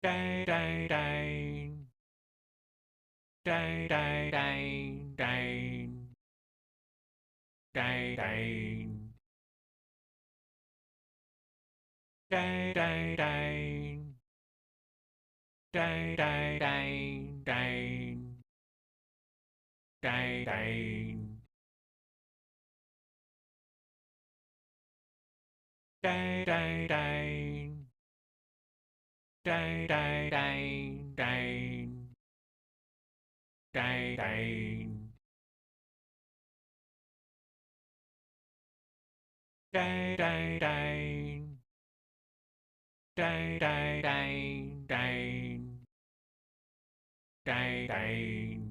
Đây đây đây. Đây đây đây đây. Đây đây. Đây đây đây. Đây đây đây đây. Đây đây. Đây đây đây. Đây đây đây đây. Đây đây. Đây đây đây. Đây đây đây đây. Đây đây.